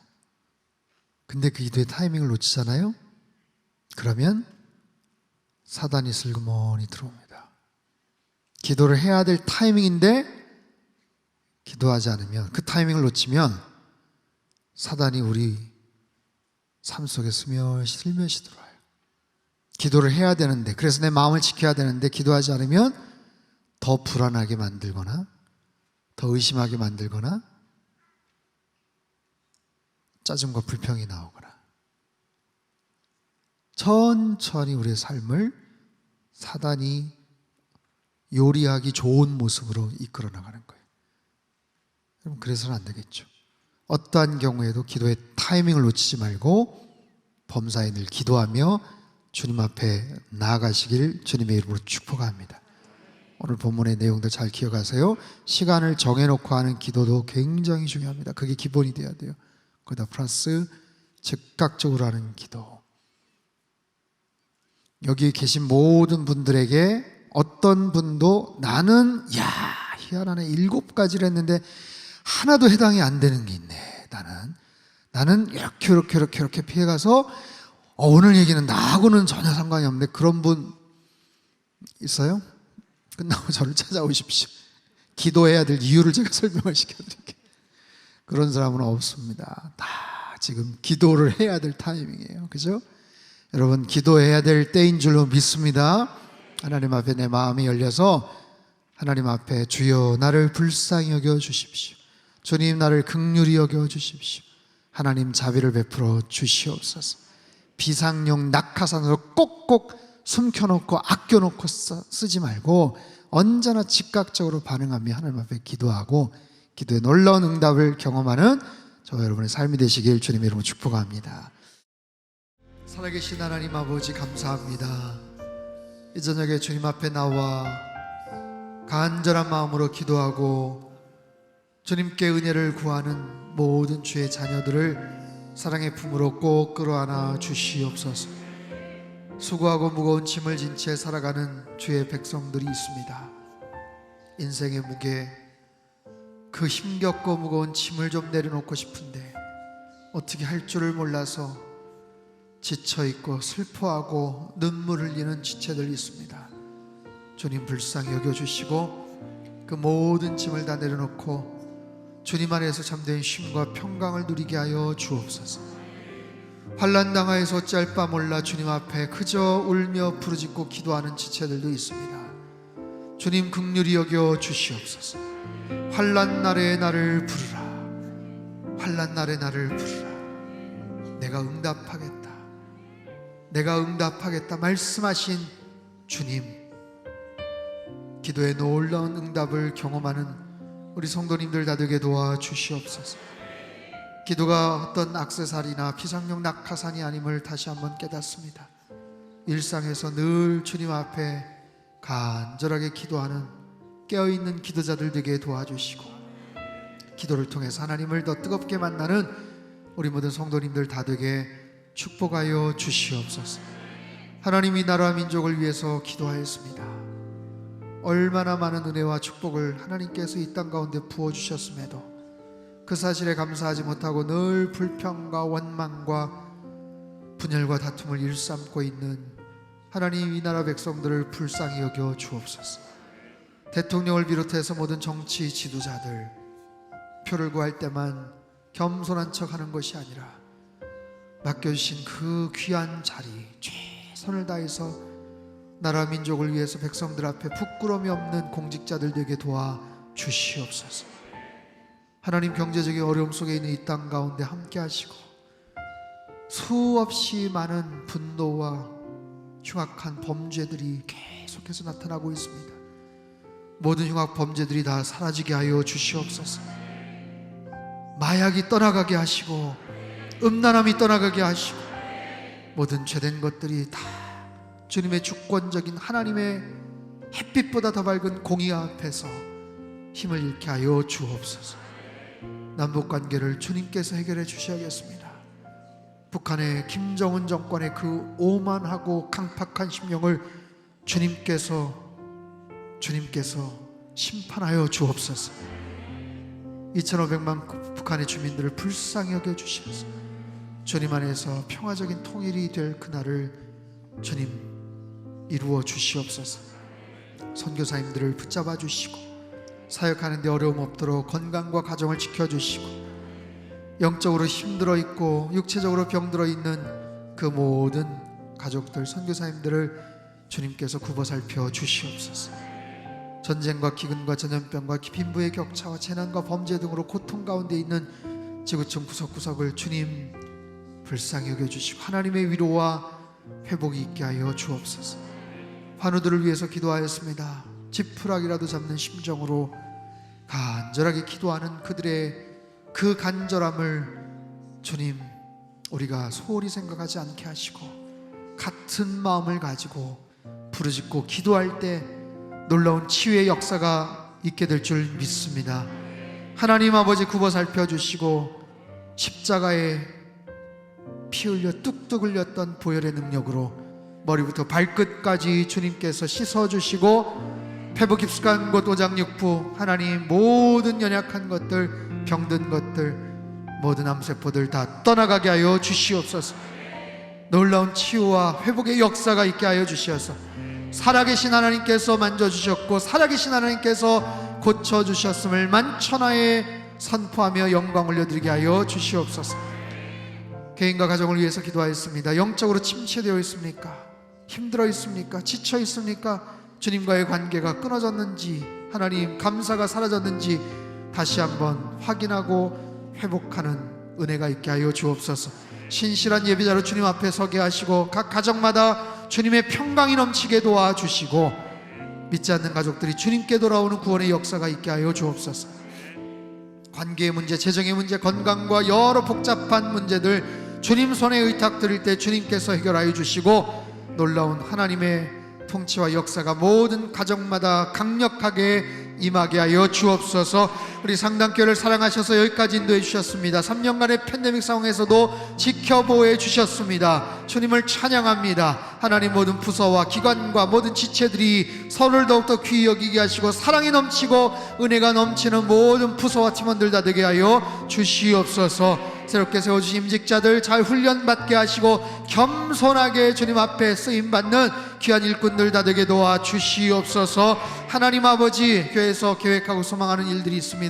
근데 그 기도의 타이밍을 놓치잖아요? 그러면 사단이 슬그머니 들어옵니다. 기도를 해야 될 타이밍인데 기도하지 않으면, 그 타이밍을 놓치면 사단이 우리 삶 속에 스며시 들어와요. 기도를 해야 되는데, 그래서 내 마음을 지켜야 되는데 기도하지 않으면 더 불안하게 만들거나 더 의심하게 만들거나 짜증과 불평이 나오거나 천천히 우리의 삶을 사단이 요리하기 좋은 모습으로 이끌어 나가는 거예요. 여러분 그래서는 안 되겠죠. 어떠한 경우에도 기도의 타이밍을 놓치지 말고 범사에 늘 기도하며 주님 앞에 나아가시길 주님의 이름으로 축복합니다. 오늘 본문의 내용들 잘 기억하세요. 시간을 정해놓고 하는 기도도 굉장히 중요합니다. 그게 기본이 돼야 돼요. 거기다 플러스 즉각적으로 하는 기도. 여기 계신 모든 분들에게 어떤 분도 나는 희한하네 7가지를 했는데 하나도 해당이 안 되는 게 있네. 나는 이렇게 피해가서 오늘 얘기는 나하고는 전혀 상관이 없는데 그런 분 있어요? 끝나고 저를 찾아오십시오. 기도해야 될 이유를 제가 설명을 시켜드릴게요. 그런 사람은 없습니다. 다 지금 기도를 해야 될 타이밍이에요. 그죠? 여러분, 기도해야 될 때인 줄로 믿습니다. 하나님 앞에 내 마음이 열려서 하나님 앞에 주여 나를 불쌍히 여겨 주십시오. 주님 나를 긍휼히 여겨 주십시오. 하나님 자비를 베풀어 주시옵소서. 비상용 낙하산으로 꼭꼭 숨겨놓고 아껴놓고 쓰지 말고 언제나 즉각적으로 반응하며 하나님 앞에 기도하고 기도의 놀라운 응답을 경험하는 저와 여러분의 삶이 되시길 주님의 이름으로 축복합니다. 살아계신 하나님 아버지, 감사합니다. 이 저녁에 주님 앞에 나와 간절한 마음으로 기도하고 주님께 은혜를 구하는 모든 주의 자녀들을 사랑의 품으로 꼭 끌어안아 주시옵소서. 수고하고 무거운 짐을 진 채 살아가는 주의 백성들이 있습니다. 인생의 무게, 그 힘겹고 무거운 짐을 좀 내려놓고 싶은데 어떻게 할 줄을 몰라서 지쳐있고 슬퍼하고 눈물 흘리는 지체들이 있습니다. 주님 불쌍히 여겨주시고 그 모든 짐을 다 내려놓고 주님 안에서 참된 쉼과 평강을 누리게 하여 주옵소서. 환난 당하여서 어찌할 바 몰라 주님 앞에 그저 울며 부르짖고 기도하는 지체들도 있습니다. 주님 긍휼히 여겨 주시옵소서. 환난 날에 나를 부르라. 환난 날에 나를 부르라. 내가 응답하겠다. 내가 응답하겠다 말씀하신 주님, 기도의 놀라운 응답을 경험하는 우리 성도님들 다 되게 도와주시옵소서. 기도가 어떤 액세서리나 비상용 낙하산이 아님을 다시 한번 깨닫습니다. 일상에서 늘 주님 앞에 간절하게 기도하는 깨어있는 기도자들 되게 도와주시고 기도를 통해서 하나님을 더 뜨겁게 만나는 우리 모든 성도님들 다 되게 축복하여 주시옵소서. 하나님, 이 나라와 민족을 위해서 기도하였습니다. 얼마나 많은 은혜와 축복을 하나님께서 이 땅 가운데 부어주셨음에도 그 사실에 감사하지 못하고 늘 불평과 원망과 분열과 다툼을 일삼고 있는 하나님, 이 나라 백성들을 불쌍히 여겨 주옵소서. 대통령을 비롯해서 모든 정치 지도자들, 표를 구할 때만 겸손한 척 하는 것이 아니라 맡겨주신 그 귀한 자리 최선을 다해서 나라 민족을 위해서 백성들 앞에 부끄러움이 없는 공직자들에게 도와 주시옵소서. 하나님, 경제적인 어려움 속에 있는 이 땅 가운데 함께 하시고 수없이 많은 분노와 흉악한 범죄들이 계속해서 나타나고 있습니다. 모든 흉악 범죄들이 다 사라지게 하여 주시옵소서. 마약이 떠나가게 하시고 음란함이 떠나가게 하시고 모든 죄된 것들이 다 주님의 주권적인 하나님의 햇빛보다 더 밝은 공의 앞에서 힘을 잃게 하여 주옵소서. 남북관계를 주님께서 해결해 주셔야겠습니다. 북한의 김정은 정권의 그 오만하고 강팍한 심령을 주님께서 심판하여 주옵소서. 2500만 북한의 주민들을 불쌍히 여겨 주셔서 주님 안에서 평화적인 통일이 될 그날을 주님 이루어 주시옵소서. 선교사님들을 붙잡아 주시고 사역하는 데 어려움 없도록 건강과 가정을 지켜주시고 영적으로 힘들어 있고 육체적으로 병들어 있는 그 모든 가족들, 선교사님들을 주님께서 굽어 살펴 주시옵소서. 전쟁과 기근과 전염병과 빈부의 격차와 재난과 범죄 등으로 고통 가운데 있는 지구촌 구석구석을 주님 불쌍히 여겨주시고 하나님의 위로와 회복이 있게 하여 주옵소서. 환우들을 위해서 기도하였습니다. 지푸라기라도 잡는 심정으로 간절하게 기도하는 그들의 그 간절함을 주님, 우리가 소홀히 생각하지 않게 하시고 같은 마음을 가지고 부르짖고 기도할 때 놀라운 치유의 역사가 있게 될 줄 믿습니다. 하나님 아버지, 굽어 살펴주시고 십자가에 피 흘려 뚝뚝 흘렸던 보혈의 능력으로 머리부터 발끝까지 주님께서 씻어주시고 폐부 깊숙한 곳 오장육부, 하나님 모든 연약한 것들, 병든 것들, 모든 암세포들 다 떠나가게 하여 주시옵소서. 놀라운 치유와 회복의 역사가 있게 하여 주시어서 살아계신 하나님께서 만져주셨고 살아계신 하나님께서 고쳐주셨음을 만천하에 선포하며 영광 올려드리게 하여 주시옵소서. 개인과 가정을 위해서 기도하였습니다. 영적으로 침체되어 있습니까? 힘들어 있습니까? 지쳐 있습니까? 주님과의 관계가 끊어졌는지, 하나님 감사가 사라졌는지 다시 한번 확인하고 회복하는 은혜가 있게 하여 주옵소서. 신실한 예배자로 주님 앞에 서게 하시고 각 가정마다 주님의 평강이 넘치게 도와주시고 믿지 않는 가족들이 주님께 돌아오는 구원의 역사가 있게 하여 주옵소서. 관계의 문제, 재정의 문제, 건강과 여러 복잡한 문제들 주님 손에 의탁드릴 때 주님께서 해결하여 주시고 놀라운 하나님의 통치와 역사가 모든 가정마다 강력하게 임하게 하여 주옵소서. 우리 상담교회를 사랑하셔서 여기까지 인도해 주셨습니다. 3년간의 팬데믹 상황에서도 지켜보해 주셨습니다. 주님을 찬양합니다. 하나님, 모든 부서와 기관과 모든 지체들이 서로를 더욱더 귀히 여기게 하시고 사랑이 넘치고 은혜가 넘치는 모든 부서와 팀원들 다 되게 하여 주시옵소서. 새롭게 세워주신 임직자들 잘 훈련받게 하시고 겸손하게 주님 앞에 쓰임받는 귀한 일꾼들 다 되게 도와주시옵소서. 하나님 아버지, 교회에서 계획하고 소망하는 일들이 있습니다.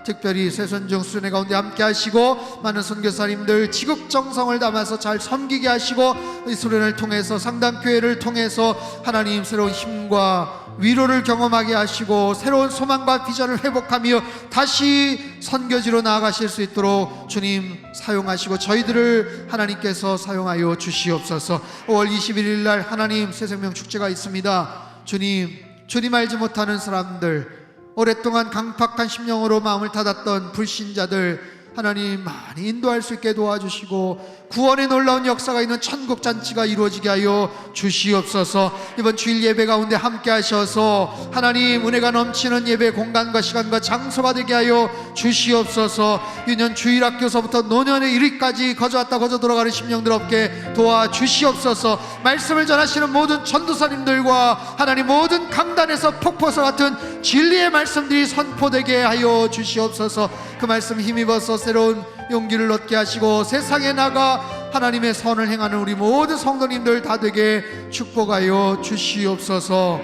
특별히 새선중 수련회 가운데 함께 하시고 많은 선교사님들 지극정성을 담아서 잘 섬기게 하시고 이 수련을 통해서 상담교회를 통해서 하나님 새로운 힘과 위로를 경험하게 하시고 새로운 소망과 비전을 회복하며 다시 선교지로 나아가실 수 있도록 주님 사용하시고 저희들을 하나님께서 사용하여 주시옵소서. 5월 21일 날 하나님 새생명 축제가 있습니다. 주님 알지 못하는 사람들, 오랫동안 강팍한 심령으로 마음을 닫았던 불신자들 하나님 많이 인도할 수 있게 도와주시고 구원의 놀라운 역사가 있는 천국 잔치가 이루어지게 하여 주시옵소서. 이번 주일 예배 가운데 함께 하셔서 하나님 은혜가 넘치는 예배 공간과 시간과 장소가 되게 하여 주시옵소서. 유년 주일학교서부터 노년의 1위까지 거저왔다 거저 돌아가는 심령들 없게 도와주시옵소서. 말씀을 전하시는 모든 전도사님들과 하나님 모든 강단에서 폭포서 같은 진리의 말씀들이 선포되게 하여 주시옵소서. 그 말씀 힘입어서 새로운 용기를 얻게 하시고 세상에 나가 하나님의 선을 행하는 우리 모든 성도님들 다 되게 축복하여 주시옵소서.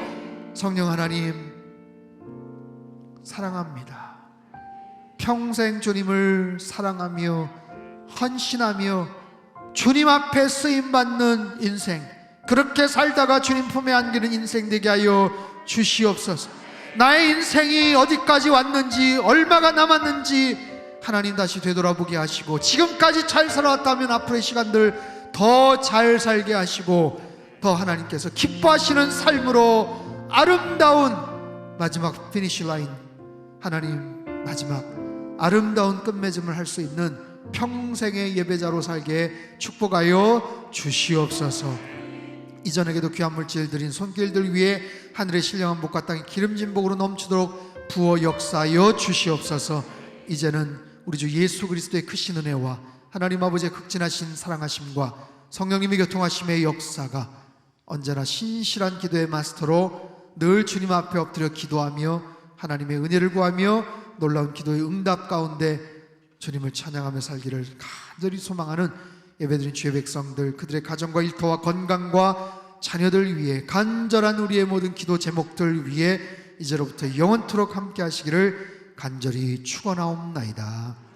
성령 하나님 사랑합니다. 평생 주님을 사랑하며 헌신하며 주님 앞에 쓰임받는 인생, 그렇게 살다가 주님 품에 안기는 인생 되게 하여 주시옵소서. 나의 인생이 어디까지 왔는지, 얼마가 남았는지 하나님 다시 되돌아보게 하시고 지금까지 잘 살아왔다면 앞으로의 시간들 더 잘 살게 하시고 더 하나님께서 기뻐하시는 삶으로 아름다운 마지막 피니시 라인, 하나님 마지막 아름다운 끝맺음을 할 수 있는 평생의 예배자로 살게 축복하여 주시옵소서. 이전에게도 귀한 물질 드린 손길들 위에 하늘의 신령한 복과 땅의 기름진 복으로 넘치도록 부어 역사하여 주시옵소서. 이제는 우리 주 예수 그리스도의 크신 은혜와 하나님 아버지의 극진하신 사랑하심과 성령님의 교통하심의 역사가 언제나 신실한 기도의 마스터로 늘 주님 앞에 엎드려 기도하며 하나님의 은혜를 구하며 놀라운 기도의 응답 가운데 주님을 찬양하며 살기를 간절히 소망하는 예배드린 주의 백성들, 그들의 가정과 일터와 건강과 자녀들 위해 간절한 우리의 모든 기도 제목들 위해 이제로부터 영원토록 함께 하시기를 간절히 축원하옵나이다.